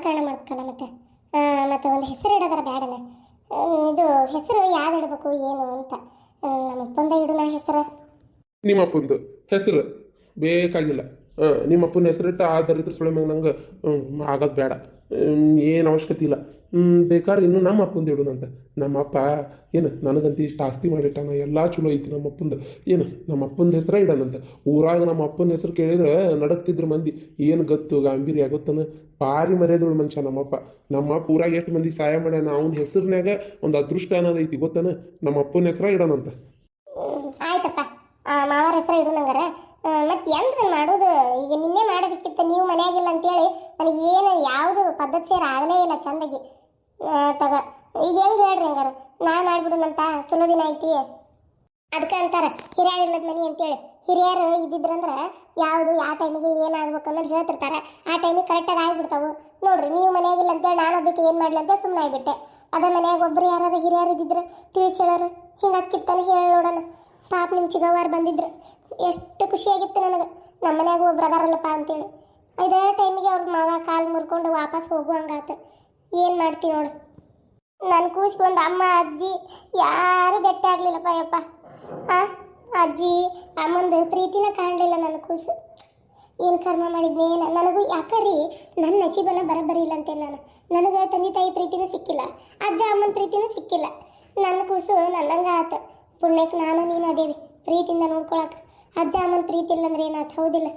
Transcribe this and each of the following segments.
ನಾಮಕರಣ ಮಾಡ್ಬೇಕಲ್ಲ ಮತ್ತೆ. ಮತ್ತೆ ಒಂದು ಹೆಸರು ಇಡೋದರ ಬೇಡನ. ಇದು ಹೆಸರು ಯಾವ್ದು ಇಡಬೇಕು ಏನು ಅಂತ. ನಮ್ಮ ಅಪ್ಪಂದ ಇಡೋಣ ಹೆಸರು. ನಿಮ್ಮಪ್ಪಂದು ಹೆಸರು ಬೇಕಾಗಿಲ್ಲ. ನಿಮ್ಮಪ್ಪನ ಹೆಸರಿಟ್ಟು ಆ ದರಿದ್ರ ಸುಳೆ ಮ್ಯಾಗ ನಂಗೆ ಆಗೋದು ಬೇಡ. ಏನು ಅವಶ್ಯಕತೆ ಇಲ್ಲ. ಬೇಕಾದ್ರೆ ಇನ್ನು ನಮ್ಮ ಅಪ್ಪಂದು ಇಡೋಣಂತ. ನಮ್ಮಪ್ಪ ಏನು ನನಗಂತ ಇಷ್ಟು ಆಸ್ತಿ ಮಾಡಿಟ್ಟಾನ, ಎಲ್ಲ ಚಲೋ ಐತಿ ನಮ್ಮ ಅಪ್ಪಂದು. ಏನು ನಮ್ಮ ಅಪ್ಪನ ಹೆಸರೇ ಇಡೋಣಂತ. ಊರಾಗ ನಮ್ಮ ಅಪ್ಪನ ಹೆಸರು ಕೇಳಿದ್ರೆ ನಡಕ್ತಿದ್ರು ಮಂದಿ. ಏನು ಗತ್ತು ಗಾಂಭೀರ್ಯ ಆಗುತ್ತಾನ. ಭಾರಿ ಮರ್ಯಾದಳು ಮನುಷ್ಯ ನಮ್ಮಪ್ಪ ಊರಾಗ ಎಷ್ಟು ಮಂದಿಗೆ ಸಹಾಯ ಮಾಡ್ಯಾನ. ಅವನ ಹೆಸರಿನಾಗ ಒಂದು ಅದೃಷ್ಟ ಅನ್ನೋದೈತಿ ಗೊತ್ತಾನ. ನಮ್ಮ ಅಪ್ಪನ ಹೆಸರೇ ಇಡೋಣಂತ. ಆಯ್ತಪ್ಪ, ಮಾವರ ಹೆಸರು ಇಡೋಣಂಗಾರ. ಮತ್ತೆ ಎಂತ ಮಾಡೋದು ಈಗ? ನಿನ್ನೆ ಮಾಡಬೇಕಿತ್ತು, ನೀವು ಮನೆಯಾಗಿಲ್ಲ ಅಂತೇಳಿ ನನಗೆ ಏನು ಯಾವುದು ಪದ್ಧತಿ ಸೇರ ಆಗಲೇ ಇಲ್ಲ ಚಂದಾಗಿ. ತಗ ಈಗ ಹೆಂಗೆ ಹೇಳ್ರಿ ಹಂಗಾರ? ನಾ ಮಾಡ್ಬಿಡೋಣಂತ. ಚಲೋ ದಿನ ಐತಿ ಅದಕ್ಕೆ ಅಂತಾರೆ ಹಿರಿಯರು ಇಲ್ಲದ ಮನೆ ಅಂತೇಳಿ. ಹಿರಿಯರು ಇದ್ದಿದ್ರಂದ್ರೆ ಯಾವುದು ಯಾವ ಟೈಮಿಗೆ ಏನಾಗ್ಬೇಕು ಅನ್ನೋದು ಹೇಳ್ತಿರ್ತಾರೆ. ಆ ಟೈಮಿಗೆ ಕರೆಕ್ಟಾಗಿ ಆಗಿಬಿಡ್ತಾವೆ. ನೋಡ್ರಿ, ನೀವು ಮನೆಯಾಗಿಲ್ಲ ಅಂತೇಳಿ ನಾನು ಒಬ್ಬಕ್ಕೆ ಏನು ಮಾಡಲಿ ಅಂತ ಸುಮ್ಮನೆ ಆಗಿಬಿಟ್ಟೆ. ಅದೇ ಮನೆಯಾಗ ಒಬ್ಬರು ಯಾರು ಹಿರಿಯರು ಇದ್ದಿದ್ರೆ ತಿಳಿಸಿ ಹೇಳೋರು. ಹಿಂಗೆ ಅಕ್ಕಿರ್ತಾನೆ ಹೇಳಿ ನೋಡೋಣ. ಪಾಪ ನಿಮ್ಮ ಚಿಗವಾರ ಬಂದಿದ್ರು, ಎಷ್ಟು ಖುಷಿಯಾಗಿತ್ತು ನನಗೆ. ನಮ್ಮ ಮನ್ಯಾಗ ಒಬ್ರು ಅದಾರಲ್ಲಪ್ಪ ಅಂತೇಳಿ. ಇದೇ ಟೈಮಿಗೆ ಅವ್ರ ಮಗ ಕಾಲು ಮುರ್ಕೊಂಡು ವಾಪಸ್ ಹೋಗುವಂಗಾತ. ಏನು ಮಾಡ್ತೀವಿ ನೋಡು. ನನ್ನ ಕೂಸ್ಕೊಂಡು ಅಮ್ಮ ಅಜ್ಜಿ ಯಾರು ಭೇಟಿ ಆಗಲಿಲ್ಲಪ್ಪ ಯಪ್ಪ. ಅಜ್ಜಿ ಅಮ್ಮಂದು ಪ್ರೀತಿನ ಕಾಣಲಿಲ್ಲ ನನ್ನ ಕೂಸು. ಏನು ಕರ್ಮ ಮಾಡಿದ್ನೇನು ನನಗೂ. ಯಾಕರಿ ನನ್ನ ನಸೀಬನ ಬರಬರಿ ಇಲ್ಲ ಅಂತೇನೆ ನಾನು. ನನಗೆ ತಂದೆ ತಾಯಿ ಪ್ರೀತಿನೂ ಸಿಕ್ಕಿಲ್ಲ, ಅಜ್ಜ ಅಮ್ಮನ ಪ್ರೀತಿನೂ ಸಿಕ್ಕಿಲ್ಲ. ನನ್ನ ಕೂಸು ನನ್ನಂಗೆ ಆತ. ಪುಣ್ಯಕ್ಕೆ ನಾನು ನೀನು ಅದೇವಿ ಪ್ರೀತಿಯಿಂದ ನೋಡ್ಕೊಳಕ್ಕೆ. ಅಜ್ಜ ಅಮ್ಮನ ಪ್ರೀತಿ ಇಲ್ಲಂದ್ರೆ ಏನಾಯ್ತು? ಹೌದಿಲ್ಲ?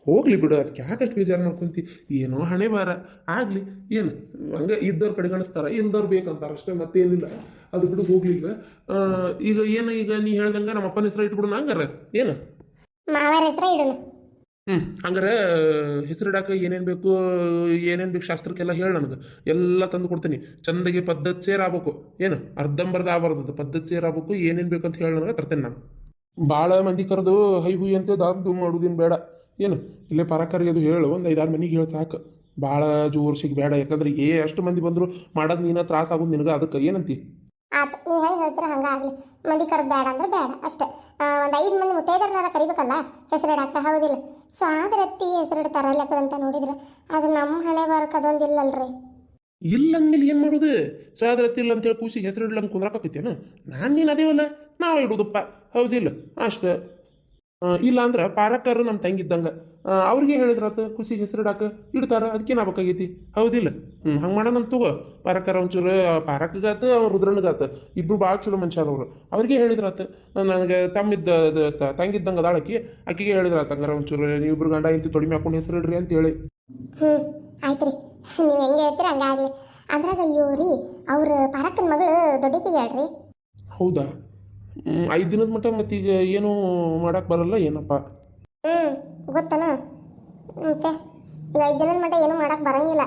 ಹೋಗ್ಲಿ ಬಿಡು, ಅದಕ್ಕೆ ಯಾಕಷ್ಟು ಬೇಜಾರು ಮಾಡ್ಕೊಂತಿ? ಏನೋ ಹಣೆ ಬಾರ ಆಗಲಿ. ಏನು ಹಂಗೆ ಇದ್ದವ್ರು ಕಡೆಗಣಿಸ್ತಾರೆ, ಇಲ್ದವ್ರು ಬೇಕಂತಾರೆ ಅಷ್ಟೇ, ಮತ್ತೇನಿಲ್ಲ. ಅದು ಬಿಡು, ಹೋಗ್ಲಿಲ್ಲ. ಈಗ ಏನು, ಈಗ ನೀ ಹೇಳ್ದಂಗೆ ನಮ್ಮ ಅಪ್ಪನ ಹೆಸರು ಇಟ್ಬಿಡೋಣ ಹಂಗಾರ? ಏನು ಮಾವರ ಹೆಸರು ಇಡೋಣ. ಹಂಗಾರೆ ಹೆಸರಿಡಾಕ ಏನೇನು ಬೇಕು ಶಾಸ್ತ್ರಕ್ಕೆಲ್ಲ ಹೇಳಿ ನನಗೆ. ಎಲ್ಲ ತಂದು ಕೊಡ್ತೀನಿ. ಚಂದಗೆ ಪದ್ಧತಿ ಸೇರಾಗಬೇಕು. ಏನು ಅರ್ಧಂಬರ್ಧ ಆಗಬಾರ್ದು, ಪದ್ಧತಿ ಸೇರಾಗಬೇಕು. ಏನೇನು ಬೇಕಂತ ಹೇಳಿ ನನಗೆ ತರ್ತೇನೆ ನಾನು. ಭಾಳ ಮಂದಿ ಕರೆದು ಹೈ ಹುಯಿ ಅಂತ ದಾಮ್ ಮಾಡೋದೇನು ಬೇಡ. ಏನು ಇಲ್ಲೇ ಪರಕರಿಗೆ ಅದು ಹೇಳು, ಒಂದು 5-6 ಮನೆಗೆ ಹೇಳಿ ಸಾಕು. ಭಾಳ ಜೋರ್ಸಿಗೆ ಬೇಡ. ಯಾಕಂದ್ರೆ ಎಷ್ಟು ಮಂದಿ ಬಂದರೂ ಮಾಡೋದು ನೀನು ತ್ರಾಸ ಆಗೋದು ನಿನಗೆ. ಅದಕ್ಕೆ ಏನಂತಿ? ಆಯ್ತು, ನೀವು ಹೆಂಗೆ ಹೇಳ್ತೀರ ಹಂಗಾಗಲಿ. ಮಂದಿ ಕರೆದು ಬೇಡ ಅಂದ್ರೆ ಬೇಡ ಅಷ್ಟೇ. ಒಂದು 5 ಮಂದಿ ಮುತ್ತೈದರನ್ನಾರ ಕರಿಬೇಕಲ್ಲ ಹೆಸರಿಡಾಕ. ಹೌದಿಲ್ಲ? ಸ್ವಾದರತ್ತಿ ಹೆಸರಿಡ್ತಾರ ಲೆಕ್ಕದಂತ ನೋಡಿದ್ರೆ ಅದು ನಮ್ಮ ಹಣೆ ಬರಕ್ಕೆ ಅದೊಂದಿಲ್ಲಲ್ರಿ. ಇಲ್ಲ ಅಂದ್ಮೇಲೆ ಏನು ಮಾಡೋದು? ಸ್ವಾದ್ರತಿ ಇಲ್ಲ ಅಂತೇಳಿ ಕೂಸಿಗೆ ಹೆಸರು ಇಡ್ಲಂಗೆ ಕುಂದ್ರಾಕತ್ತೇನು? ನಾನು ನೀನು ಅದೇವಲ್ಲ, ನಾವು ಇಡೋದಪ್ಪ. ಹೌದಿಲ್ಲ? ಅಷ್ಟೇ. ಇಲ್ಲ ಅಂದ್ರೆ ಪಾರಕ್ಕರು ನಮ್ಮ ತಂಗಿದ್ದಂಗೆ, ಅವ್ರಿಗೆ ಹೇಳಿದ್ರಾತ ಖುಷಿಗೆ ಹೆಸರಿಡಾಕ ಇಡ್ತಾರ. ಅದಕ್ಕೇನಾಗಬೇಕಾಗೈತಿ? ಹೌದಿಲ್ಲ? ಹಂಗೆ ಮಾಡೋಣ ತಗೋ. ಪಾರಕ್ಕರ ಒಂಚೂರು ಪಾರಕ್ಗಾತ ರುದ್ರನಿಗಾತ ಇಬ್ರು ಭಾಳ ಚಲೋ ಮನುಷ್ಯರವ್ರು. ಅವ್ರಿಗೆ ಹೇಳಿದ್ರಾತ. ನನಗೆ ತಂಗಿದ್ದಂಗೆ ಅದಾಳಕಿ, ಆಕಿಗೆ ಹೇಳಿದ್ರಾತ ಹಂಗಾರ ಒಂಚೂರು ನೀವಿಬ್ರು ಗಂಡ ಇಂತಿ ತೊಡಿಮೆ ಹಾಕೊಂಡು ಹೆಸರಿಡ್ರಿ ಅಂತೇಳಿ. ಆಯ್ತು ರೀ, ನೀವು ಹೆಂಗೆ ಹೇಳ್ತೀರಿ ಹಂಗಾಗಲಿ. ಅದ್ರಾಗ ಇವ್ರಿ ಅವ್ರ ಪಾರಕ್ಕನ ಮಗಳು ದೊಡ್ಡಕಿಗೆ ಹೇಳ್ರಿ. ಹೌದಾ? 5 ದಿನದ ಮಟ್ಟ ಮತ್ತೀಗ ಏನೂ ಮಾಡಕ್ಕೆ ಬರಲ್ಲ ಏನಪ್ಪ? ಗೊತ್ತನ. ಮತ್ತೆ ಈಗ 5 ದಿನದ ಮಟ್ಟ ಏನೂ ಮಾಡಕ್ಕೆ ಬರಂಗಿಲ್ಲ.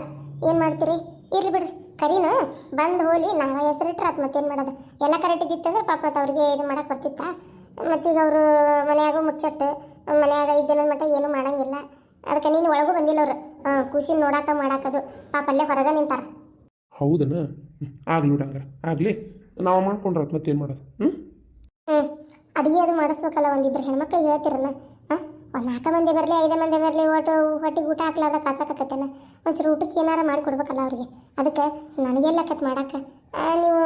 ಏನು ಮಾಡ್ತೀರಿ? ಇರ್ಲಿ ಬಿಡ್ರಿ, ಕರೀನು ಬಂದು ಹೋಲಿ. ನಾವು ಹೆಸರಿಟ್ರೆ ಅದು ಮತ್ತೇನು ಮಾಡೋದು? ಎಲ್ಲ ಕರೆಕ್ಟ್ ಇದ್ದಿತ್ತಂದ್ರೆ ಪಾಪ ಅವ್ರಿಗೆ ಇದು ಮಾಡಕ್ಕೆ ಬರ್ತಿತ್ತ. ಮತ್ತೀಗ ಅವರು ಮನೆಯಾಗೂ ಮುಚ್ಚಟ್ಟು ಮನೆಯಾಗ 5 ದಿನದ ಮಟ್ಟ ಏನೂ ಮಾಡಂಗಿಲ್ಲ. ಅದಕ್ಕೆ ನೀನು ಒಳಗೂ ಬಂದಿಲ್ಲ ಅವರು ಖುಷಿ ನೋಡಾಕ ಮಾಡಾಕದು. ಪಾಪ ಅಲ್ಲೇ ಹೊರಗೆ ನಿಂತಾರ. ಹೌದನ? ಆಗ್ಲಿ ಬಿಡು, ಹಂಗಾರೆ ಆಗಲಿ. ನಾವು ಮಾಡ್ಕೊಂಡ್ರೆ ಮತ್ತೇನು ಮಾಡೋದು? ಅಡುಗೆ ಅದು ಮಾಡಿಸ್ಬೇಕಲ್ಲ. ಒಂದಿಬ್ರು ಹೆಣ್ಮಕ್ಳಿಗೆ ಹೇಳ್ತಿರನ? ಒಂದು 4 ಮಂದಿ ಬರಲಿ 5 ಮಂದಿ ಬರಲಿ, ಹೊಟ್ಟಿಗೆ ಊಟ ಹಾಕ್ಲಾರ್ದ ಕಾಚಾಕತ್ತೇನ? ಒಂಚೂರು ಊಟಕ್ಕೆ ಏನಾರ ಮಾಡಿ ಕೊಡ್ಬೇಕಲ್ಲ ಅವ್ರಿಗೆ. ಅದಕ್ಕೆ ನನಗೆಲ್ಲಕತ್ ಮಾಡಕ್ಕೆ. ನೀವು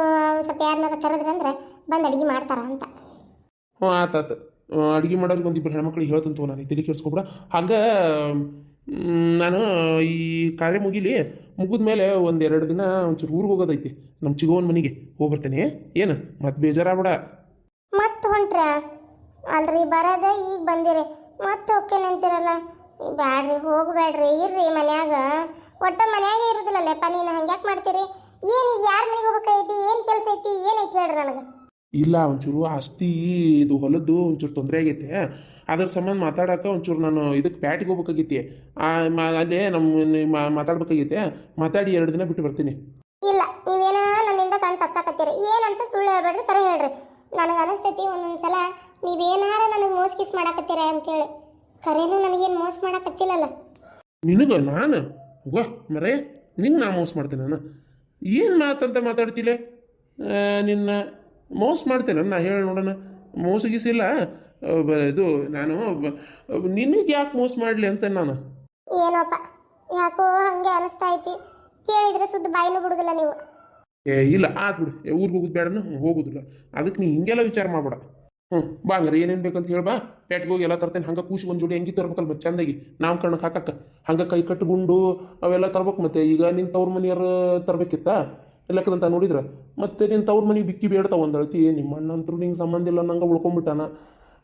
ಸ್ವಲ್ಪ ಯಾರನ್ನಾರ ಕರೆದ್ರಂದ್ರೆ ಬಂದು ಅಡುಗೆ ಮಾಡ್ತಾರ ಅಂತ. ಆತಾತು. ಅಡುಗೆ ಮಾಡೋರಿಗೆ ಒಂದಿಬ್ಬರು ಹೆಣ್ಮಕ್ಳಿಗೆ ಹೇಳ್ತಂತು. ನಾನು ತಲೆ ಕೆಡಿಸ್ಕೊಬಿಡ. ಹಂಗೆ ನಾನು ಈ ಕಾರ್ಯ ಮುಗಿದ ಮೇಲೆ 1-2 ದಿನ ಒಂಚೂರು ಊರಿಗೆ ಹೋಗೋದೈತಿ. ನಮ್ಮ ಚಿಗೋವನ ಮನೆಗೆ ಹೋಗ್ಬರ್ತೇನೆ. ಏನು ಮತ್ತೆ ಬೇಜಾರಾಗ್ಬಿಡ. ಮತ್ತೆ ಹೊಂಟ್ರ ಅಲ್ರಿ? ಬರೋದ ಈಗ ಬಂದಿರಿ, ಮತ್ತೆ ಹೋಗ್ತೇನೆ ಅಂತೀರಲ್ಲ. ಬ್ಯಾಡ್ರಿ, ಹೋಗ್ಬೇಡ್ರಿ, ಇರ್ರಿ ಮನ್ಯಾಗ. ಒಟ್ಟ ಮನ್ಯಾಗೆ ಇರೋದಿಲ್ಲಲ್ಲಪ್ಪ. ನೀನು ಹಂಗ್ಯಾಕೆ ಮಾಡ್ತೀರಿ? ಏನು ಈಗ ಯಾರ ಮನೆಗೆ ಹೋಗ್ಬೇಕೈತಿ? ಏನು ಕೆಲಸ ಐತಿ? ಏನೈತಿ ಹೇಳ್ರಿ ನನಗೆ. ಇಲ್ಲ, ಒಂಚೂರು ಆಸ್ತಿ ಇದು ಹೊಲದ್ದು ಒಂಚೂರು ತೊಂದರೆ ಆಗೈತೆ. ಅದ್ರ ಸಂಬಂಧ ಮಾತಾಡೋಕೆ ಒಂಚೂರು ನಾನು ಇದಕ್ಕೆ ಪ್ಯಾಟಿಗೆ ಹೋಗ್ಬೇಕಾಗೈತಿ. ಅಲ್ಲೇ ನಮ್ಮ ಮಾತಾಡ್ಬೇಕಾಗೈತೆ. ಮಾತಾಡಿ 2 ದಿನ ಬಿಟ್ಟು ಬರ್ತೀನಿ. ಇಲ್ಲ, ನೀವೇನ ನನ್ನಿಂದ ಕಣ್ ತಪ್ಸಾಕತ್ತೀರಿ. ಏನಂತ ಸುಳ್ಳು ಹೇಳ್ಬೇಡ್ರಿ, ಕರೆ ಹೇಳ್ರಿ. ನನಗೆ ಅನಿಸ್ತೈತಿ ಒಂದೊಂದ್ಸಲ ನೀವೇನಾರ ನನಗೆ ಮೋಸ ಕಿಸ್ ಮಾಡಾಕತ್ತೀರ ಅಂತೇಳಿ. ಕರೆನೂ ನನಗೇನು ಮೋಸ ಮಾಡಾಕತ್ತಿಲ್ಲಲ್ಲ. ನಿನಗೆ ನಾನು ಹೋಗ ಮರೇ, ನಿಂಗೆ ನಾ ಮೋಸ ಮಾಡ್ತೇನೆ ನಾನು? ಏನು ಮಾತಂತ ಮಾತಾಡ್ತಿಲ್ಲ? ನಿನ್ನ ಮೋಸ ಮಾಡ್ತೇನೆ ನಾ? ಹೇಳಿ ನೋಡೋಣ. ಮೋಸ ಗೀಸಿಲ್ಲ ಇದು. ನಾನು ನಿನಗೆ ಯಾಕೆ ಮೋಸ ಮಾಡಲಿ ಅಂತ ನಾನು. ಏನೋಪ್ಪ ಯಾಕೋ ಹಂಗೆ ಅನಿಸ್ತಾ ಐತಿ. ಕೇಳಿದ್ರೆ ಸುದ್ದಿ ಬಾಯಿನೂ ಬಿಡುದಿಲ್ಲ ನೀವು. ಇಲ್ಲ ಆತ್ ಬಿಡು, ಊರಿಗೆ ಹೋಗುದು ಬೇಡನ ಹೋಗುದಿಲ್ಲ. ಅದಕ್ಕೆ ನೀ ಹಿಂಗೆಲ್ಲ ವಿಚಾರ ಮಾಡ್ಬೇಡ. ಬಾ ಹಂಗಾರೆ ಏನೇನು ಬೇಕಂತ ಹೇಳಿ ಬಾ. ಪೇಟ್ಗೆ ಹೋಗಿ ಎಲ್ಲ ತರ್ತೇನೆ. ಹಂಗೆ ಕೂಸಿ ಒಂದು ಜೋಡಿ ಅಂಗಿ ತರ್ಬೇಕಲ್ಲ ಮತ್ತೆ ಚಂದಾಗಿ ನಾವು ಕಣ್ಣಕ್ಕೆ ಹಾಕಕ್ಕ. ಹಂಗೆ ಕೈ ಕಟ್ಟು ಗುಂಡು ಅವೆಲ್ಲ ತರ್ಬೇಕು. ಮತ್ತೆ ಈಗ ನಿನ್ನ ತವ್ರ ಮನೆಯವ್ರು ತರ್ಬೇಕಿತ್ತ ಲೆಕ್ಕದಂತ ನೋಡಿದ್ರೆ ಮತ್ತೆ ನಿನ್ನ ತವ್ರ ಮನೆಗೆ ಬಿಕ್ಕಿ ಬೇಡ್ತಾವ ಒಂದು ಅಳ್ತಿ. ನಿಮ್ಮ ಅಣ್ಣ ಅಂತೂ ನಿಂಗೆ ಸಂಬಂಧ ಇಲ್ಲ ನಂಗೆ ಉಳ್ಕೊಂಬಿಟ್ಟಾನ.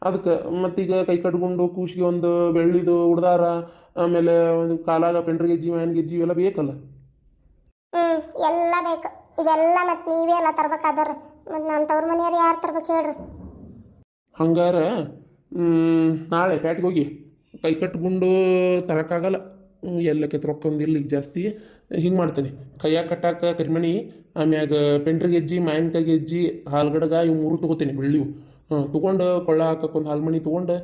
ಅದಕ್ಕೆ ಮತ್ತೀಗ ಕೈ ಕಟ್ಕೊಂಡು ಕೂಸಿಗೆ ಒಂದು ಬೆಳ್ಳಿದು ಉಡ್ದಾರ, ಆಮೇಲೆ ಒಂದು ಕಾಲಾಗ ಪೆಂಡ್ರ ಗೆಜ್ಜಿ ಮ್ಯಾನ್ ಗೆಜ್ಜಿ ಇವೆಲ್ಲ ಬೇಕಲ್ಲ. ಎಲ್ಲ ಬೇಕು ಇವೆಲ್ಲ. ಮತ್ತೆ ನೀವೇ ಎಲ್ಲ ತರ್ಬೇಕಾದವ್ರು. ಮತ್ತು ನನ್ನ ತವ್ರ ಮನೆಯವ್ರು ಯಾರು ತರ್ಬೇಕು ಹೇಳ್ರಿ. ಹಂಗಾರ ನಾಳೆ ಪ್ಯಾಟ್ಗೆ ಹೋಗಿ ಕೈ ಕಟ್ಕೊಂಡು ತರೋಕ್ಕಾಗಲ್ಲ. ಎಲ್ಲಕ್ಕೆ ರೊಕ್ಕೊಂದಿಲ್ಲ ಈಗ ಜಾಸ್ತಿ. ಹಿಂಗೆ ಮಾಡ್ತೇನೆ, ಕೈಯಾಗ ಕಟ್ಟಾಕ ಕರಿಮಣಿ, ಆಮ್ಯಾಗ ಪೆಂಡ್ರ ಗೆಜ್ಜಿ ಮಾವಿನಕಾಯಿ ಗೆಜ್ಜಿ ಹಾಲ್ಗಡಗ ಇವು 3 ತೊಗೋತೀನಿ ಬೆಳ್ಳಿವು. ತೊಗೊಂಡು ಕೊಳ್ಳ ಹಾಕಕ್ಕೆ ಒಂದು ಹಾಲ್ಮಣಿ ತೊಗೊಂಡು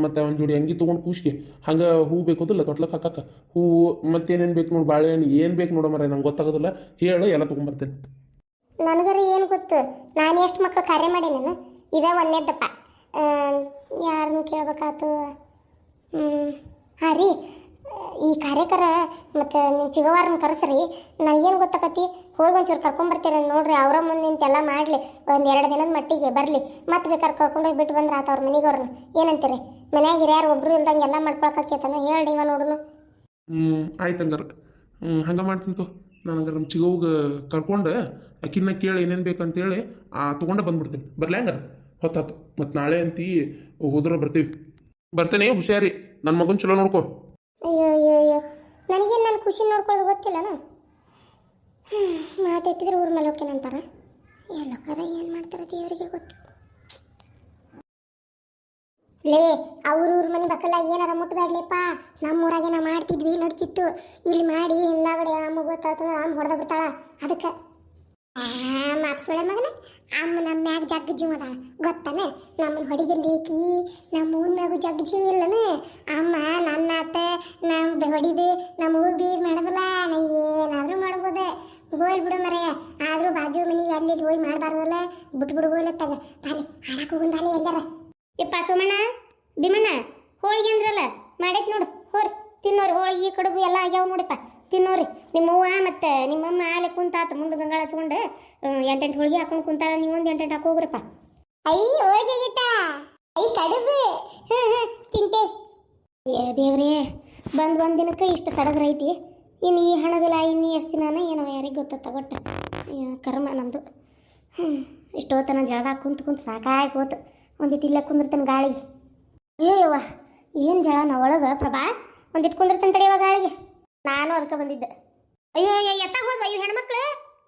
ಮತ್ತು ಒಂದು ಜೋಡಿ ಅಂಗಿ ತೊಗೊಂಡು ಕೂಸಿಗೆ ಹಂಗೆ ಹೂ ಬೇಕೋದಿಲ್ಲ ತೊಟ್ಲಕ್ಕೆ ಹಾಕಕ್ಕೆ ಹೂವು ಮತ್ತೇನೇನು ಬೇಕು ನೋಡಿ, ಬಾಳೆಹಣ್ಣು ಏನು ಬೇಕು ನೋಡೋ ಮರ ನಂಗೆ ಗೊತ್ತಾಗೋದಿಲ್ಲ. ಹೇಳು ಎಲ್ಲ ತೊಗೊಂಬರ್ತೇನೆ. ನನಗರ ಏನು ಗೊತ್ತು, ನಾನು ಎಷ್ಟು ಮಕ್ಕಳು ಕಾರ್ಯ ಮಾಡಿ ನಾನು ಇದೇ ಒಂದೇದಪ್ಪ. ಯಾರನ್ನು ಕೇಳ್ಬೇಕಾಯ್ತು? ಹಾಂ ರೀ, ಈ ಕಾರ್ಯಕರ ಮತ್ತು ನೀವು ಚಿಗವಾರನ್ನ ಕರೆಸ್ರಿ. ನನಗೇನು ಗೊತ್ತಾಕತಿ, ಹೋಗಿ ಒಂಚೂರು ಕರ್ಕೊಂಬರ್ತೀರ ನೋಡ್ರಿ. ಅವರ ಮುಂದೆ ನಿಂತೆಲ್ಲ ಮಾಡಲಿ, ಒಂದು 2 ದಿನದ ಮಟ್ಟಿಗೆ ಬರಲಿ. ಮತ್ತೆ ಬೇಕಾದ್ರೆ ಕರ್ಕೊಂಡೋಗಿ ಬಿಟ್ಟು ಬಂದ್ರೆ ಆತ ಅವ್ರ ಮನೆಗೆ ಅವ್ರನ್ನ. ಏನಂತೀರಿ? ಮನ್ಯಾಗ ಹಿರಿಯಾರು ಒಬ್ಬರು ಇಲ್ದಂಗೆ ಎಲ್ಲ ಮಾಡ್ಕೊಳಕತ್ತೇತಾನ ಹೇಳಿ ಇವ ನೋಡುನು. ಆಯ್ತು ಹಂಗಾರೆ ಹಂಗೆ ಮಾಡ್ತೀನಿ ತೋ. ನಾನು ಹಂಗಾರೆ ನಮ್ಮ ಚಿಗೋಗೆ ಕರ್ಕೊಂಡು ಅಕ್ಕಿನ ಕೇಳಿ ಏನೇನು ಬೇಕಂತೇಳಿ ತೊಗೊಂಡು ಬಂದ್ಬಿಡ್ತೀನಿ. ಬರಲಿ ಹಂಗಾರೆ ಹೊತ್ತಾತು. ಮತ್ತು ನಾಳೆ ಅಂತೀ ಹೋದ್ರೆ ಬರ್ತೀವಿ. ಬರ್ತೇನೆ, ಹುಷಾರಿ. ನನ್ನ ಮಗನ ಚಲೋ ನೋಡ್ಕೊ. ಅಯ್ಯೋ ಅಯ್ಯೋ ಅಯ್ಯೋ, ನನಗೇನು ನನ್ನ ಖುಷಿ ನೋಡ್ಕೊಳ್ಳೋದು ಗೊತ್ತಿಲ್ಲನ. ಮಾತೆತ್ತಿದ್ರೆ ಊರ ಮೇಲೆ ಹೋಗ್ತೇನಂತಾರ. ಎಲ್ಲೋಕಾರ ಏನು ಮಾಡ್ತಾರೆ ದೇವರಿಗೆ ಗೊತ್ತು. ಲೇ, ಅವ್ರ ಮನೆ ಬಕ್ಕಲ್ಲ ಏನಾರ ಮುಟ್ಬೇಡ್ಲಿಪ್ಪ. ನಮ್ಮೂರಾಗೆ ನಾವು ಮಾಡ್ತಿದ್ವಿ, ನಡ್ತಿತ್ತು. ಇಲ್ಲಿ ಮಾಡಿ ಹಿಂದಾಗಡೆ ಅಮ್ಮ ಗೊತ್ತಾಗ್ತಂದ್ರೆ ಅಮ್ಮ ಹೊಡೆದ ಬಿಡ್ತಾಳ. ಅದಕ್ಕೆ ಮಾಪ್ಸೊಳೆ ಮಗನ ಅಮ್ಮ ನಮ್ಮ ಮ್ಯಾಗ ಜಗ್ಗ ಜೀವ ಅದಾಳ ಗೊತ್ತಾನೆ. ನಮ್ಮನ್ನು ಹೊಡಿದಿಲ್ಲೇಕಿ, ನಮ್ಮ ಊನ ಮ್ಯಾಗು ಜಗ್ಗ ಜೀವ ಇಲ್ಲನ. ಅಮ್ಮ ನನ್ನ ಆತ ನಮ್ಮ ಹೊಡಿದು ನಮ್ಮ ಊರು ಬೀದ್ ಮಾಡೋದಿಲ್ಲ. ನಂಗೆ ಏನಾದರೂ ಮಾಡ್ಬೋದೆ. ಹೋಲ್ ಬಿಡು ಮರೆಯ. ಆದರೂ ಬಾಜು ಮನೆಗೆ ಅಲ್ಲಿ ಹೋಗಿ ಮಾಡಬಾರ್ದಲ್ಲ. ಬಿಟ್ಬಿಡು ಹೋಲತ್ತಾಗ. ಬಾಲಿ ಹಾಡಕ್ಕೆ ಹೋಗೋಣ ಬಾಲಿ ಎಲ್ಲಾರ. ಯಪ್ಪ ಸೋಮಣ್ಣ, ಭೀಮಣ್ಣ, ಹೋಳಿಗೆ ಅಂದ್ರಲ್ಲ ಮಾಡೈತೆ ನೋಡು. ಹೋರಿ ತಿನ್ನೋರಿ. ಹೋಳಿಗೆ ಕಡುಬು ಎಲ್ಲ ಆಗ್ಯಾವ ನೋಡಿಪ್ಪ, ತಿನ್ನೋರಿ. ನಿಮ್ಮವ್ವ ಮತ್ತು ನಿಮ್ಮಮ್ಮ ಅಲ್ಲೇ ಕುಂತಾತ ಮುಂದೆ ಗಂಗಾಳ ಹಚ್ಕೊಂಡು 8 ಹೋಳಿಗೆ ಹಾಕೊಂಡು ಕುಂತಾಳ. ನೀವೊಂದು 8 ಹಾಕೋಗ್ರಪ್ಪ. ಐ ಹೋಳಿಗೆ ಗೀತ, ಐ ಕಡುಬು, ತಿಂತೇವೆ. ಏ ದೇವ್ರೇ, ಒಂದು ದಿನಕ್ಕೆ ಇಷ್ಟು ಸಡಗರ ಐತಿ. ಇನ್ನು ಈ ಹಣಗಲ ಇನ್ನು ಎಷ್ಟು ದಿನಾನ ಏನೋ ಯಾರಿಗೆ ಗೊತ್ತ ಗೊಟ್ಟ. ಕರ್ಮ ನಮ್ಮದು. ಇಷ್ಟೋತನ ಜಳದಾಗ ಕುಂತು ಸಾಕಾಗಿ ಹೋತು. ಒಂದಿಟ್ಟು ಇಲ್ಲೇ ಕುಂದಿರ್ತಾನೆ ಗಾಳಿಗೆ. ಅಯ್ಯೋಯ್ಯವ್ವ, ಏನು ಜಳ ನಾ ಒಳಗೆ ಪ್ರಭಾ. ಒಂದಿಟ್ಟು ಕುಂದಿರ್ತಾನೆ ತಡೆಯವ ಗಾಳಿಗೆ. ನಾನು ಅದಕ್ಕೆ ಬಂದಿದ್ದೆ. ಅಯ್ಯೋ ಎತ್ತಾಗ ಹೋದ್ವ ಇವು ಹೆಣ್ಮಕ್ಳು.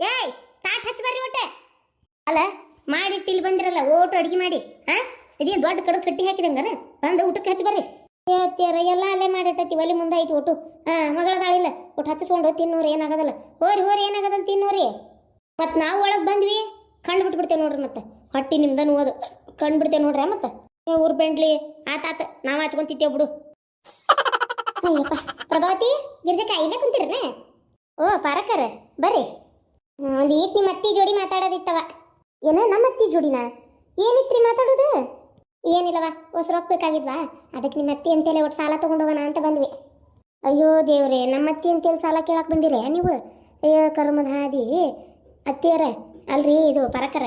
ಏಯ್ ತಾಟ್ ಹಚ್ಚಿ ಬರ್ರಿ ಒಟ್ಟೆ. ಅಲ್ಲ ಮಾಡಿಟ್ಟು ಇಲ್ಲಿ ಬಂದಿರಲ್ಲ ಓಟು ಅಡುಗೆ ಮಾಡಿ. ಹಾಂ ಇದೇ ದೊಡ್ಡ ಕಡುಬು ಕಟ್ಟಿ ಹಾಕಿದಂಗನ ಬಂದು ಊಟಕ್ಕೆ ಹಚ್ಚಿ ಬರ್ರಿ. ಏತ್ಯಾರ ಎಲ್ಲ ಅಲ್ಲೇ ಮಾಡಿಟ್ಟೈತಿ. ಒಲೆ ಮುಂದೆ ಆಯ್ತು ಒಟ್ಟು. ಮಗಳದಾಳಿಲ್ಲ ಒಟ್ಟು ಹಚ್ಚಿಸ್ಕೊಂಡು ತಿನ್ನೋರು ಏನಾಗೋದಲ್ಲ. ಹೋರಿ ಏನಾಗೋದಲ್ಲ ತಿನ್ನೋರಿ. ಮತ್ತು ನಾವು ಒಳಗೆ ಬಂದ್ವಿ ಕಂಡು ಬಿಟ್ಬಿಡ್ತೇವೆ ನೋಡ್ರಿ. ಮತ್ತೆ ಹೊಟ್ಟಿ ನಿಮ್ದನು ಓದು ಕಂಡು ಬಿಡ್ತೇವೆ ನೋಡ್ರಿ. ಮತ್ತೆ ಊರು ಬೆಂಡ್ಲಿ ಆತಾತ ನಾವು ಹಚ್ಕೊಂತಿತ್ತೇವೆ ಬಿಡು. ಅಯ್ಯಪ್ಪ ಪ್ರಭಾವತಿ, ಗಿರ್ಜಕ್ಕ ಇಲ್ಲೇ ಕುಂತಿರನ? ಓ ಪಾರಕರ ಬರ್ರಿ. ಒಂದು ಈಟ್ ನಿಮ್ಮ ಅತ್ತಿ ಜೋಡಿ ಮಾತಾಡೋದಿತ್ತವ. ಏನೋ ನಮ್ಮ ಅತ್ತಿ ಜೋಡಿನ? ಏನಿತ್ರಿ ಮಾತಾಡೋದು? ಏನಿಲ್ಲವ, ಹೊಸ ರೊಕ್ಕ ಬೇಕಾಗಿದ್ವಾ, ಅದಕ್ಕೆ ನಿಮ್ಮ ಅತ್ತಿ ಅಂತೇಳಿ ಒಟ್ಟು ಸಾಲ ತೊಗೊಂಡೋಗೋಣ ಅಂತ ಬಂದ್ವಿ. ಅಯ್ಯೋ ದೇವ್ರೆ, ನಮ್ಮ ಅತ್ತಿ ಅಂತೇಳಿ ಸಾಲ ಕೇಳಕ್ಕೆ ಬಂದಿರೇ ನೀವು? ಅಯ್ಯೋ ಕರ್ಮದ ಹಾದಿ ಅತ್ತಿಯರ. ಅಲ್ರಿ ಇದು ಪರಕರ,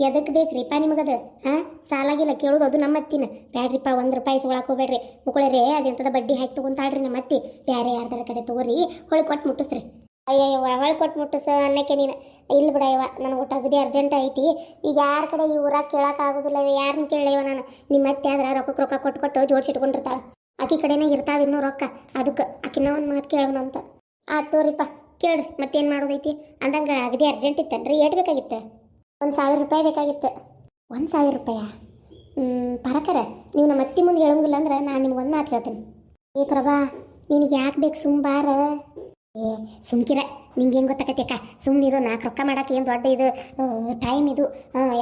ಎದಕ್ಕೆ ಬೇಕ್ರಿಪ್ಪ ನಿಮಗದು? ಹಾಂ ಸಾಲಾಗಿಲ್ಲ ಕೇಳೋದು, ಅದು ನಮ್ಮ ಅತ್ತಿನ. ಬ್ಯಾಡ್ರಿಪ್ಪ, 1 ರೂಪಾಯಿ ಇಸ್ಕೊಳಕ್ಕೆ ಹೋಗ್ಬೇಡ್ರಿ. ಮುಕ್ಕಳೇರಿ ಅದೆಂತದ ಬಡ್ಡಿ ಹಾಕಿ ತೊಗೊಂತಾಳ್ರಿ ನಮ್ಮ ಅತ್ತಿ. ಬೇರೆ ಯಾರ್ದಾರ ಕಡೆ ತೊಗೋರಿ, ಹೊಳಿ ಕೊಟ್ಟು ಮುಟ್ಟಿಸ್ರಿ. ಅಯ್ಯಯ್ಯವ್ವ, ಹೊಳಿ ಕೊಟ್ಟು ಮುಟ್ಟಿಸ ಅನ್ನಕ್ಕೆ ನೀನು ಇಲ್ಲಿ ಬಿಡಯ್ಯವ. ನನಗೆ ಒಟ್ಟು ಅಗದಿ ಅರ್ಜೆಂಟ್ ಐತಿ. ಈಗ ಯಾರ ಕಡೆ ಈ ಊರಾಗ ಕೇಳೋಕ್ಕಾಗೋದಿಲ್ಲ. ಯಾರನ್ನ ಕೇಳಯ್ಯವ ನಾನು? ನಿಮ್ಮ ಅತ್ತೆ ಆದ್ರೆ ರೊಕ್ಕ ಕೊಟ್ಟು ಜೋಡಿಸಿಟ್ಕೊಂಡಿರ್ತಾಳೆ. ಆಕಿ ಕಡೆನೇ ಇರ್ತಾವೆ ಇನ್ನೂ ರೊಕ್ಕ. ಅದಕ್ಕೆ ಆಕಿನ ಒಂದು ಮಾತು ಕೇಳೋಣ ಅಂತ. ಆಯ್ತು ತೋರಿಪ್ಪ ಕೇಳ್ರಿ, ಮತ್ತೇನು ಮಾಡೋದೈತಿ ಅಂದಂಗೆ. ಅಗದಿ ಅರ್ಜೆಂಟ್ ಇತ್ತನ್ರಿ. ಏಟ್ ಬೇಕಾಗಿತ್ತು? 1,000 ರೂಪಾಯಿ ಬೇಕಾಗಿತ್ತು. 1,000 ರೂಪಾಯಾ? ಪರಕರ, ನೀವು ನಮ್ಮ ಅತ್ತಿ ಮುಂದೆ ಹೇಳೋಂಗಿಲ್ಲ ಅಂದ್ರೆ ನಾನು ನಿಮ್ಗೆ ಒಂದು ಮಾತು ಹೇಳ್ತೀನಿ. ಏ ಪ್ರಭಾ, ನಿನಗೆ ಯಾಕೆ ಬೇಕು ಸುಮ್ಬಾರ? ಏ ಸುಮ್ಕಿರ, ನಿಂಗೆ ಏನು ಗೊತ್ತಾಕತ್ತೀಕ? ಸುಮ್ಮನಿರು. 4 ರೊಕ್ಕ ಮಾಡೋಕೆ ಏನು ದೊಡ್ಡ ಇದು ಟೈಮ್ ಇದು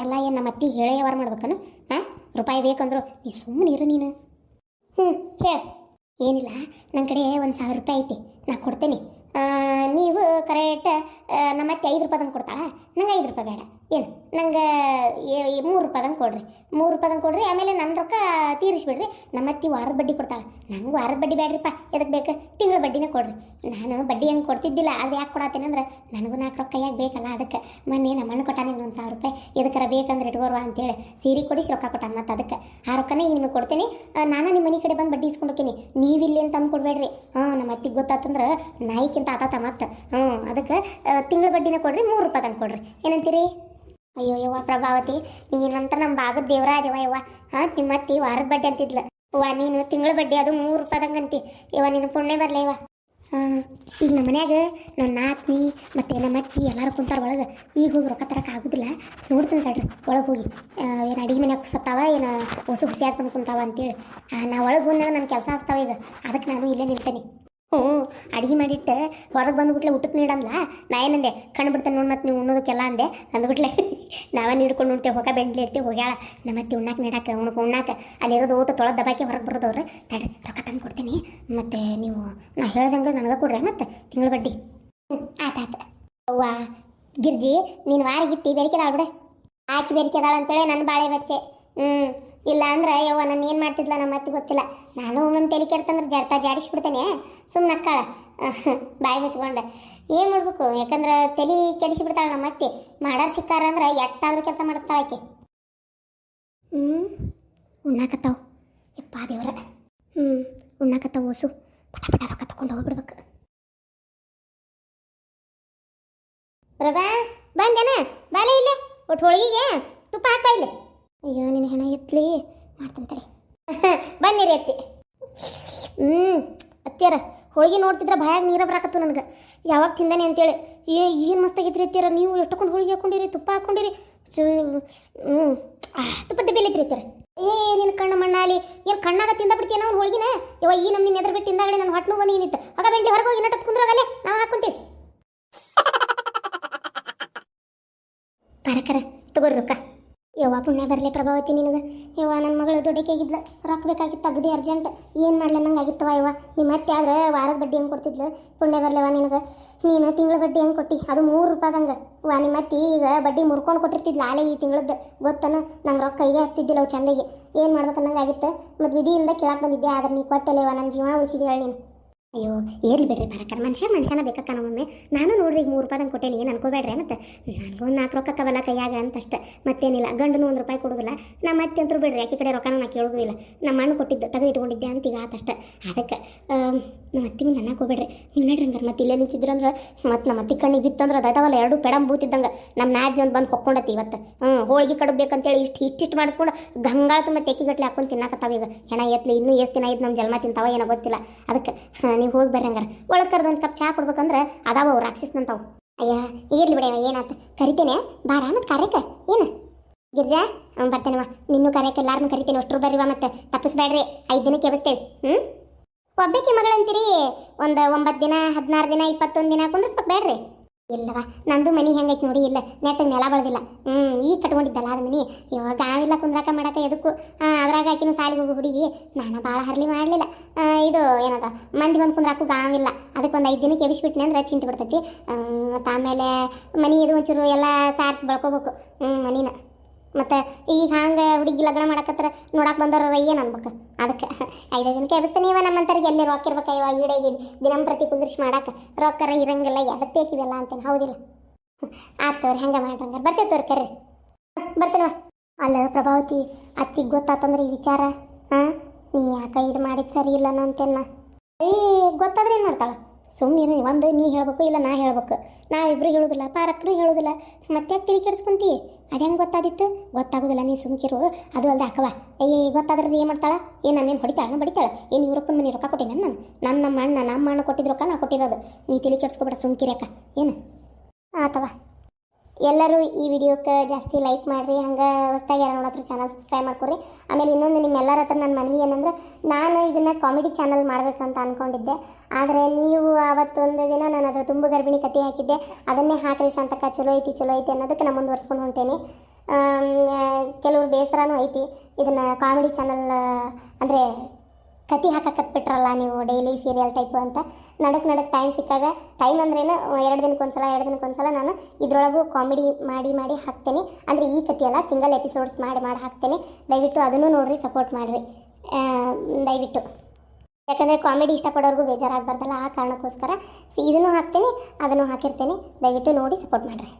ಎಲ್ಲ ಏನು ನಮ್ಮ ಅತ್ತಿ ಹೇಳೇ ವ್ಯವಹಾರ ಮಾಡ್ಬೇಕನು? ಹಾಂ ರೂಪಾಯಿ ಬೇಕಂದ್ರು ನೀ ಸುಮ್ಮನಿರು ನೀನು. ಹೇಳ. ಏನಿಲ್ಲ, ನನ್ನ ಕಡೆ 1,000 ರೂಪಾಯಿ ಐತಿ, ನಾ ಕೊಡ್ತೇನೆ. ನೀವು ಕರೆಕ್ಟ್ ನಮ್ಮ ಅತ್ತೆ 5 ರೂಪಾಯಿದಂಗೆ ಕೊಡ್ತಾಳ. ನಂಗೆ 5 ರೂಪಾಯಿ ಬೇಡ, ಏನು ನಂಗೆ 3 ರೂಪಾಯಿದಂಗೆ ಕೊಡ್ರಿ 3 ರೂಪಾಯಿದಂಗೆ ಕೊಡ್ರಿ ಆಮೇಲೆ ನನ್ನ ರೊಕ್ಕ ತೀರಿಸ್ಬಿಡ್ರಿ ನಮ್ಮ ಅತ್ತಿ ವಾರದ ಬಡ್ಡಿ ಕೊಡ್ತಾಳೆ ನಂಗೆ ವಾರದ ಬಡ್ಡಿ ಬೇಡ್ರಿಪ್ಪ ಎದಕ್ಕೆ ಬೇಕು ತಿಂಗಳ ಬಡ್ಡಿನೇ ಕೊಡ್ರಿ ನಾನು ಬಡ್ಡಿ ಹಂಗೆ ಕೊಡ್ತಿದ್ದಿಲ್ಲ ಅದು ಯಾಕೆ ಕೊಡತ್ತೇನೆ ಅಂದ್ರೆ ನನಗೂ 4 ರೊಕ್ಕ ಯಾಕೆ ಬೇಕಲ್ಲ ಅದಕ್ಕೆ ಮೊನ್ನೆ ನಮ್ಮ ಅಣ್ಣ ಕೊಟ್ಟಾನೆ 1,000 ರೂಪಾಯಿ ಎದಕ್ಕಾರ ಬೇಕಂದ್ರೆ ಇಟ್ಕೋರ್ವ ಅಂತೇಳಿ ಸೀರೆ ಕೊಡಿಸಿ ರೊಕ್ಕ ಕೊಟ್ಟಾನ ಮತ್ತು ಅದಕ್ಕೆ ಆ ರೊಕ್ಕನೇ ಈಗ ನಿಮಗೆ ಕೊಡ್ತೀನಿ ನಾನು ನಿಮ್ಮ ಮನೆ ಕಡೆ ಬಂದು ಬಡ್ಡಿ ಇಸ್ಕೊಂಡು ಹೋಗ್ತೀನಿ ನೀವಿಲ್ಲಿ ಅಂತ ತಂದು ಕೊಡ್ಬೇಡ್ರಿ ನಮ್ಮ ಅತ್ತಿಗೆ ಗೊತ್ತಾತಂದ್ರೆ ನಾಯಿಕ್ಕಿಂತ ಆತಾತ ಮತ್ತೆ ಅದಕ್ಕೆ ತಿಂಗಳ ಬಡ್ಡಿನೇ ಕೊಡ್ರಿ 3 ರೂಪಾಯಿದಂಗೆ ಕೊಡ್ರಿ ಏನಂತೀರಿ ಅಯ್ಯೋ ಯವ್ವ ಪ್ರಭಾವತಿ ನೀನಂತ ನಮ್ಮ ಭಾಗದ ದೇವ್ರ ಅದೇವ ಯವ್ವ ನಿಮ್ಮ ಅತ್ತಿ ವಾರದ ಬಡ್ಡಿ ಅಂತಿದ್ಲ ನೀನು ತಿಂಗಳ ಬಡ್ಡಿ ಅದು 3 ರೂಪಾಯಿದಂಗೆ ಅಂತಿ ನೀನು ಪುಣ್ಯ ಬರಲ್ಲ ಇವ ಈಗ ನಮ್ಮ ಮನ್ಯಾಗ ನನ್ನ ನಾತ್ನಿ ಮತ್ತು ನಮ್ಮ ಅತ್ತಿ ಎಲ್ಲರೂ ಕುಂತಾರ ಒಳಗೆ ಈಗ ಹೋಗಿ ರೊಕ್ಕ ತರಕ್ಕೆ ಆಗೋದಿಲ್ಲ ನೋಡ್ತೀನಿ ತಡ್ರಿ ಒಳಗೆ ಹೋಗಿ ಏನು ಅಡಿಗೆ ಮನ್ಯಾಗ ಸತ್ತಾವ ಏನು ಹೊಸ ಹುಸಿಯಾಗಿ ಬಂದು ಕುಂತಾವ ಅಂತೇಳಿ ನಾ ಒಳಗೆ ಬಂದಾಗ ನನ್ನ ಕೆಲಸ ಹಚ್ತಾವ ಈಗ ಅದಕ್ಕೆ ನಾನು ಇಲ್ಲೇ ನಿಲ್ತೇನೆ ಅಡುಗೆ ಮಾಡಿಟ್ಟು ಹೊರಗೆ ಬಂದುಬಿಟ್ಲೆ ಊಟಕ್ಕೆ ನೀಡಂದ್ಲ ನಾ ಏನಂದೆ ಕಣ್ಣು ಬಿಡ್ತಾನೆ ನೋಡಿ ಮತ್ತು ನೀವು ಉಣ್ಣೋದಕ್ಕೆಲ್ಲ ಅಂದೆ ಅಂದ್ಬಿಟ್ಲೆ ನಾವೇ ನೀಡ್ಕೊಂಡು ನೋಡ್ತೇವೆ ಹೋಗ ಬೆಂಡ್ಲಿ ಇರ್ತೀವಿ ಹೋಗ್ಯಾಳ ನಮ್ಮ ಅತ್ತಿ ಉಣ್ಣಾಕ ನೀಡಾಕ ಉಣ್ಣಾಕ ಅಲ್ಲಿರೋದು ಊಟ ತೊಳೆದು ದಬಾಕಿ ಹೊರಗೆ ಬರೋದವ್ರು ತಡ್ರಿ ರೊಕ್ಕ ತಂದು ಕೊಡ್ತೀನಿ ಮತ್ತು ನೀವು ನಾ ಹೇಳ್ದಂಗೆ ನನಗೆ ಕೊಡ್ರಿ ಮತ್ತು ತಿಂಗಳ ಬಡ್ಡಿ ಆಯ್ತು ಅವ್ವ ಗಿರ್ಜಿ ನೀನು ವಾರಗಿತ್ತಿ ಬೆರಿಕೆದಾಳ ಬಿಡು ಆಕಿ ಬೆರಿಕೆದಾಳ ಅಂತೇಳಿ ನನ್ನ ಬಾಳೆ ಬಚ್ಚೆ ಇಲ್ಲ ಅಂದ್ರೆ ಯವ್ವ ನಾನು ಏನು ಮಾಡ್ತಿದ್ಲ ನಮ್ಮ ಅತ್ತಿ ಗೊತ್ತಿಲ್ಲ ನಾನು ಒಮ್ಮೊಮ್ಮೆ ತಲೆ ಕೆಡ್ತಂದ್ರೆ ಜಾಡಿಸ್ಬಿಡ್ತೇನೆ ಸುಮ್ಮನೆ ಅಕ್ಕಾಳ ಬಾಯಿ ಮುಚ್ಕೊಂಡೆ ಏನು ಮಾಡ್ಬೇಕು ಯಾಕಂದ್ರೆ ತಲೆ ಕೆಡಿಸಿಬಿಡ್ತಾಳೆ ನಮ್ಮ ಅತ್ತಿ ಮಾಡಾರ ಸಿಕ್ಕಾರ ಅಂದ್ರೆ ಎಟ್ಟಾದ್ರೂ ಕೆಲಸ ಮಾಡಿಸ್ತಾಳೆ ಆಕೆ ಉಣ್ಣಾಕತ್ತಾವ ಯಪ್ಪ ದೇವ್ರ ಉಣ್ಣಾಕತ್ತಾವ ಓಸು ಪಟ ಪಟ ರೊಕ್ಕ ತಗೊಂಡು ಹೋಗ್ಬಿಡ್ಬೇಕು ಪ್ರಭಾ ಬಂದೇನ ಬಾಲೆ ಇಲ್ಲೇ ಒಟ್ಟು ಹೋಳಿಗೆಗೆ ತುಪ್ಪ ಹಾಕ್ಬಾ ಇಲ್ಲಿ ಅಯ್ಯೋ ನಿನ್ನ ಹೆಣ ಎತ್ತಲಿ ಮಾಡ್ತಂತಾರೆ ಬನ್ನಿರಿ ಅತ್ತಿ ಅತ್ತಿಯಾರ ಹೋಳಿಗೆ ನೋಡ್ತಿದ್ರೆ ಭಯಾಗ ನೀರ ಬರಾಕತ್ತು ನನಗೆ ಯಾವಾಗ ತಿಂದಾನೆ ಅಂತೇಳಿ ಏನು ಮಸ್ತಾಗಿದ್ರಿ ಅತ್ತಿಯಾರ ನೀವು ಎಷ್ಟೊಂದು ಹೋಳಿಗೆ ಹಾಕೊಂಡಿರಿ ತುಪ್ಪ ಹಾಕ್ಕೊಂಡಿರಿ ತುಪ್ಪ ಡಬ್ಬಿಲಿದ್ರಿ ಅತ್ತಿಯಾರ ನಿನ್ನ ಕಣ್ಣು ಮಣ್ಣಾಲಿ ಏನು ಕಣ್ಣಾಗ ತಿಂದ ಬಿಡ್ತೀಯ ನಾವು ಹೋಳಿಗೆನ ಇವ ಈ ನಮ್ಮ ನಿನ್ನ ಎದುರು ಬಿಟ್ಟು ತಿಂದಾಗಡೆ ನಾನು ಹೊಟ್ಟೆ ಬಂದು ಏನಿತ್ತು ಆಗ ಬೆಂಡಿ ಹೊರಗೆ ಹೋಗಿ ನಟತ್ ಕುಂದ್ರಾಗಲ್ಲೇ ನಾವು ಹಾಕೊಂತೀವಿ ಪರಕರ ತಗೋರಿ ರೊಕ್ಕ ಯವ್ವ ಪುಣ್ಯ ಬರಲಿ ಪ್ರಭಾವತಿ ನಿನಗೆ ಯವ್ವ ನನ್ನ ಮಗಳು ದುಡ್ಡಕ್ಕಾಗಿದ್ಲ ರೊಕ್ಕ ಬೇಕಾಗಿತ್ತು ಅಗದಿ ಅರ್ಜೆಂಟ್ ಏನು ಮಾಡ್ಲ ನಂಗೆ ಆಗಿತ್ತವ ಯವ್ವ ನಿಮ್ಮ ಅತ್ತೆ ಆದ್ರೆ ವಾರದ ಬಡ್ಡಿ ಹೆಂಗೆ ಕೊಡ್ತಿದ್ಲು ಪುಣ್ಯ ಬರಲಿವ ನಿನಗೆ ನೀನು ತಿಂಗಳ ಬಡ್ಡಿ ಹೆಂಗೆ ಕೊಟ್ಟು ಅದು 3 ರೂಪಾಯಿದಂಗೆ ನಿಮ್ಮ ಅತ್ತಿ ಈಗ ಬಡ್ಡಿ ಮುರ್ಕೊಂಡು ಕೊಟ್ಟಿರ್ತಿದ್ಲ ಆಲೆ ಈ ತಿಂಗಳದ್ದು ಗೊತ್ತನ ನಂಗೆ ರೊಕ್ಕ ಈಗ ಹತ್ತಿದ್ದಿಲ್ಲ ಅವು ಚಂದಗೆ ಏನು ಮಾಡ್ಬೇಕು ನಂಗೆ ಆಗಿತ್ತು ಮತ್ತು ವಿಧಿಯಿಂದ ಕೇಳಕ್ಕೆ ಬಂದಿದ್ದೆ ಆದ್ರೆ ನೀ ಕೊಟ್ಟಲೇವ ನನ್ನ ಜೀವ ಉಳಿಸಿದ್ಯಾಳ ನೀನು ಅಯ್ಯೋ ಏರ್ಲಿ ಬಿಡ್ರಿ ಬರಕರ ಮನುಷ್ಯನ ಬೇಕಕ್ಕ ನಮ್ಮೊಮ್ಮೆ ನಾನು ನೋಡ್ರಿ ಈಗ 3 ರೂಪಾಯಿದಂಗೆ ಕೊಟ್ಟೇನಿ ಏನು ಅನ್ಕೋಬೇಡ್ರಿ ಮತ್ತು ನನಗೂ 4 ರೊಕ್ಕ ಕವಲ್ಲ ಕೈಯಾಗ ಅಂತಷ್ಟೆ ಮತ್ತೇನಿಲ್ಲ ಗಂಡನು 1 ರೂಪಾಯಿ ಕೊಡೋದಿಲ್ಲ ನಮ್ಮ ಅತ್ತೆ ಅಂತೂ ಬಿಡ್ರಿ ಆಕೆ ಕಡೆ ರೊಕ್ಕನ ನಾ ಕೇಳೋದು ಇಲ್ಲ ನಮ್ಮ ಅಣ್ಣ ಕೊಟ್ಟಿದ್ದು ತೆಗೆದು ಇಟ್ಕೊಂಡಿದ್ದೆ ಅಂತ ಈಗ ಆತಷ್ಟೆ ಅದಕ್ಕೆ ನಮ್ಮ ಅತ್ತಿ ಮುಂದೆ ಅನ್ನಕ್ಕೆ ಹೋಗ್ಬೇಡ್ರಿ ನೀವು ನೋಡ್ರಿ ಹಂಗಾರೆ ಮತ್ತೆ ಇಲ್ಲೇ ನಿಂತಿದ್ರಂದ್ರೆ ಮತ್ತು ನಮ್ಮ ಅತ್ತಿ ಕಣ್ಣಿಗೆ ಬಿತ್ತಂದ್ರೆ ಅದಾವಲ್ಲ 2 ಪೆಡಮ್ ಬೂತಿದ್ದಂಗೆ ನಮ್ಮ ನಾದ್ನಿ ಒಂದು ಬಂದು ಹೊಕ್ಕೊಂಡತಿ ಇವತ್ತು ಹೋಳಿಗೆ ಕಡಬೇಕಂತೇಳಿ ಇಷ್ಟು ಮಾಡಿಸ್ಕೊಂಡು ಗಂಗಾಳ ತುಂಬ ತೆಕ್ಕಿಗಟ್ಲೆ ಹಾಕೊಂಡು ತಿನ್ನಾಕತ್ತಾವ ಈಗ ಹೆಣ ಎತ್ತಲಿ ಇನ್ನೂ ಎಷ್ಟು ದಿನ ಇದು ನಮ್ಮ ಜನ್ಮ ತಿಂತಾವ ಏನೋ ಗೊತ್ತಿಲ್ಲ ಅದಕ್ಕೆ ನೀವು ಹೋಗಿ ಬರ್ರಿ ಹಂಗಾರೆ ಒಳಗೆ ಕರೆದು ಒಂದು ಕಪ್ ಚಹಾ ಕೊಡ್ಬೇಕಂದ್ರೆ ಅದಾವ ಅವು ರಾಕ್ಷಸನಂತಾವು ಅಯ್ಯ ಇರ್ಲಿ ಬಿಡವ ಏನಾಯ್ತು ಕರಿತೇನೆ ಬಾರ ಮತ್ತು ಕರೆಯಕ್ಕೆ ಏನು ಗಿರ್ಜಾ ಬರ್ತೇನವ ನಿನ್ನೂ ಕರೆಯಕ್ಕೆ ಎಲ್ಲಾರನ್ನೂ ಕರಿತೇನೆ ಅಷ್ಟ್ರು ಬರ್ರಿವ ಮತ್ತು ತಪ್ಪಿಸ್ಬೇಡ್ರಿ 5 ದಿನಕ್ಕೆ ಎಬ್ಸ್ತೇವೆ ಒಬ್ಬಾಕಿ ಮಗಳಂತೀರಿ ಒಂದು 9 ದಿನ 16 ದಿನ 21 ದಿನ ಕುಂದಿಸ್ಬೇಕು ಬೇಡ್ರಿ ಇಲ್ಲವ ನಂದು ಮನೆ ಹೆಂಗೈತೆ ನೋಡಿ ಇಲ್ಲ ನೆಟ್ಟಿಗೆ ನೆಲ ಬೆಳೆದಿಲ್ಲ ಈಗ ಕಟ್ಕೊಂಡಿದ್ದಲ್ಲ ಅದು ಮನೆ ಇವಾಗ ಗಾವಿಲ್ಲ ಕುಂದ್ರಾಕ ಮಾಡಕ ಎದಕ್ಕೂ ಅದ್ರಾಗ ಆಕಿನೂ ಸಾಲಿಗೆ ಹೋಗು ಹುಡುಗಿ ನಾನು ಭಾಳ ಹರ್ಲಿ ಮಾಡಲಿಲ್ಲ ಇದು ಏನದ ಮಂದಿ ಬಂದು ಕುಂದ್ರಾಕು ಗಾವಿಲ್ಲ ಅದಕ್ಕೆ ಒಂದು 5 ದಿನಕ್ಕೆ ಎಬಿಸ್ಬಿಟ್ನಿ ಅಂದ್ರೆ ಚಿಂತೆ ಬಿಡ್ತೈತಿ ಮತ್ತು ಆಮೇಲೆ ಮನೆ ಇದು ಒಂಚೂರು ಎಲ್ಲ ಸಾರಿಸಿ ಬೆಳ್ಕೋಬೇಕು ಮನಿನ ಮತ್ತು ಈಗ ಹಂಗೆ ಹುಡುಗಿ ಲಗ್ನ ಮಾಡಕತ್ರ ನೋಡಕ್ಕೆ ಬಂದವ್ರ ಏನು ಅನ್ಬೇಕು ಅದಕ್ಕೆ 5 ದಿನಕ್ಕೆ ಎಬ್ಸ್ತಾನೆ ಇವ ನಮ್ಮಂತರಿಗೆ ಎಲ್ಲಿ ರೊಕ್ಕ ಇರ್ಬೇಕು ಇವ ಈಡೇಗಿ ದಿನಂಪ್ರತಿ ಕುಂದ್ರಿಸಿ ಮಾಡಕ್ಕೆ ರೊಕ್ಕರ ಇರಂಗಿಲ್ಲ ಎದಕ್ಕೆ ಬೇಕಿವೆಲ್ಲ ಅಂತೇನೆ ಹೌದಿಲ್ಲ ಆತವ್ರಿ ಹಂಗೆ ಮಾಡ್ರಂಗ ಬರ್ತೇವೆ ಕರ್ರಿ ಬರ್ತೇನವ ಅಲ್ಲ ಪ್ರಭಾವತಿ ಅತ್ತಿಗೆ ಗೊತ್ತಾತಂದ್ರೆ ಈ ವಿಚಾರ ನೀ ಯಾಕೆ ಇದು ಮಾಡಿದ್ದು ಸರಿ ಇಲ್ಲ ಅಂತೇನ ಗೊತ್ತಾದ್ರೆ ಏನು ಮಾಡ್ತಾಳೆ ಸುಮ್ಮನೆ ಒಂದು ನೀ ಹೇಳ್ಬೇಕು ಇಲ್ಲ ನಾ ಹೇಳ್ಬೇಕು ನಾವಿಬ್ರು ಹೇಳೋದಿಲ್ಲ ಪಾರಕ್ಕರು ಹೇಳೋದಿಲ್ಲ ಮತ್ತೆ ಯಾಕೆ ತಿಳಿ ಕೆಡಿಸ್ಕೊಂತಿ ಅದು ಹೆಂಗೆ ಗೊತ್ತಾದಿತ್ತು ಗೊತ್ತಾಗೋದಿಲ್ಲ ನೀ ಸುಮ್ಕಿರು ಅದು ಅಲ್ಲದೆ ಅಕ್ಕವ ಗೊತ್ತಾದ್ರೆ ಏನು ಮಾಡ್ತಾಳೆ ಏನು ನಾನೇನು ಹೊಡಿತಾಳೆ ಬಡಿತಾಳೆ ಏನು ಇವ್ರಪ್ಪನ ಮನೆ ರೊಕ್ಕ ಕೊಟ್ಟಿನಿ ನಮ್ಮ ಅಣ್ಣ ಕೊಟ್ಟಿದ್ದು ರೊಕ್ಕ ನಾ ಕೊಟ್ಟಿರೋದು ನೀ ತಿಳಿ ಕೆಡಿಸ್ಕೊಬೇಡ ಸುಮ್ಕಿರಿ ಅಕ್ಕ ಏನು ಆತವ ಎಲ್ಲರೂ ಈ ವಿಡಿಯೋಕ್ಕೆ ಜಾಸ್ತಿ ಲೈಕ್ ಮಾಡಿರಿ ಹಂಗೆ ಹೊಸ್ದಾಗಿ ಯಾರು ನೋಡತ್ರ ಚಾನಲ್ ಸಬ್ಸ್ಕ್ರೈಬ್ ಮಾಡ್ಕೊರಿ ಆಮೇಲೆ ಇನ್ನೊಂದು ನಿಮ್ಮೆಲ್ಲರ ಹತ್ರ ನನ್ನ ಮನವಿ ಏನಂದ್ರೆ ನಾನು ಇದನ್ನು ಕಾಮಿಡಿ ಚಾನಲ್ ಮಾಡಬೇಕಂತ ಅಂದ್ಕೊಂಡಿದ್ದೆ ಆದರೆ ನೀವು ಆವತ್ತೊಂದು ದಿನ ನಾನು ಅದು ತುಂಬ ಗರ್ಭಿಣಿ ಕತೆ ಹಾಕಿದ್ದೆ ಅದನ್ನೇ ಹಾಕ್ರಿ ಶಾಂತಕ್ಕ ಚಲೋ ಐತಿ ಅನ್ನೋದಕ್ಕೆ ನಾನು ಮುಂದುವರ್ಸ್ಕೊಂಡು ಹೊಂಟೇನೆ ಕೆಲವ್ರು ಬೇಸರನೂ ಐತಿ ಇದನ್ನು ಕಾಮಿಡಿ ಚಾನಲ್ ಅಂದರೆ ಕತಿ ಹಾಕಕತ್ಬಿಟ್ರಲ್ಲ ನೀವು ಡೈಲಿ ಸೀರಿಯಲ್ ಟೈಪು ಅಂತ. ನಡಕ್ಕೆ ಟೈಮ್ ಸಿಕ್ಕಾಗ, ಟೈಮ್ ಅಂದ್ರೇನು 2 ದಿನಕ್ಕೊಂದ್ಸಲ ನಾನು ಇದ್ರೊಳಗೂ ಕಾಮಿಡಿ ಮಾಡಿ ಹಾಕ್ತೇನೆ. ಅಂದರೆ ಈ ಕತಿ ಅಲ್ಲ, ಸಿಂಗಲ್ ಎಪಿಸೋಡ್ಸ್ ಮಾಡಿ ಹಾಕ್ತೇನೆ. ದಯವಿಟ್ಟು ಅದನ್ನು ನೋಡ್ರಿ, ಸಪೋರ್ಟ್ ಮಾಡಿರಿ ದಯವಿಟ್ಟು. ಯಾಕಂದರೆ ಕಾಮಿಡಿ ಇಷ್ಟಪಡೋರ್ಗೂ ಬೇಜಾರಾಗಬಾರ್ದಲ್ಲ, ಆ ಕಾರಣಕ್ಕೋಸ್ಕರ ಇದನ್ನು ಹಾಕ್ತೇನೆ, ಅದನ್ನು ಹಾಕಿರ್ತೇನೆ. ದಯವಿಟ್ಟು ನೋಡಿ ಸಪೋರ್ಟ್ ಮಾಡಿರಿ.